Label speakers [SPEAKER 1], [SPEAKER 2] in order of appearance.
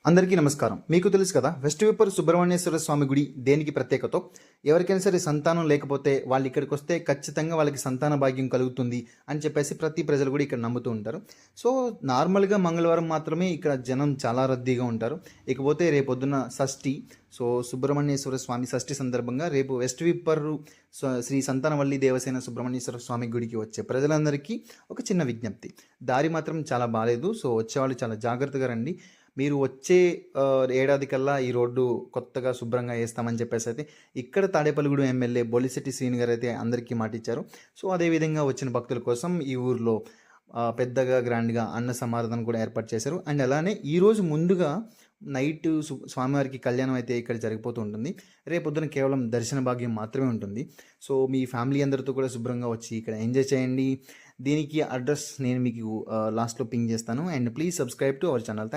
[SPEAKER 1] అందరికీ నమస్కారం. మీకు తెలుసు కదా, వెస్ట్ విప్పర్ సుబ్రహ్మణ్యేశ్వర స్వామి గుడి దేనికి ప్రత్యేకతో? ఎవరికైనా సరే సంతానం లేకపోతే వాళ్ళు ఇక్కడికి వస్తే ఖచ్చితంగా వాళ్ళకి సంతాన భాగ్యం కలుగుతుంది అని చెప్పేసి ప్రతి ప్రజలు కూడా ఇక్కడ నమ్ముతూ ఉంటారు. సో నార్మల్గా మంగళవారం మాత్రమే ఇక్కడ జనం చాలా రద్దీగా ఉంటారు. ఇకపోతే రేపొద్దున షష్ఠి, సో సుబ్రహ్మణ్యేశ్వర స్వామి షష్ఠి సందర్భంగా రేపు వెస్ట్ విప్పర్ శ్రీ సంతానవల్లి దేవసేన సుబ్రహ్మణ్యేశ్వర స్వామి గుడికి వచ్చే ప్రజలందరికీ ఒక చిన్న విజ్ఞప్తి. దారి మాత్రం చాలా బాగాలేదు. సో వచ్చేవాళ్ళు చాలా జాగ్రత్తగా రండి. మీరు వచ్చే ఏడాది కల్లా ఈ రోడ్డు కొత్తగా శుభ్రంగా వేస్తామని చెప్పేసి అయితే ఇక్కడ తాడేపల్లిగూడెం ఎమ్మెల్యే బొలిశెట్టి శ్రీను గారు అయితే అందరికీ మాటిచ్చారు. సో అదేవిధంగా వచ్చిన భక్తుల కోసం ఈ ఊర్లో పెద్దగా గ్రాండ్గా అన్న సమారాధన కూడా ఏర్పాటు చేశారు. అండ్ అలానే ఈరోజు ముందుగా నైట్ స్వామివారికి కళ్యాణం అయితే ఇక్కడ జరిగిపోతూ ఉంటుంది. రేపొద్దున కేవలం దర్శన భాగ్యం మాత్రమే ఉంటుంది. సో మీ ఫ్యామిలీ అందరితో కూడా శుభ్రంగా వచ్చి ఇక్కడ ఎంజాయ్ చేయండి. దీనికి అడ్రస్ నేను మీకు లాస్ట్లో పింగ్ చేస్తాను. And please subscribe to our channel.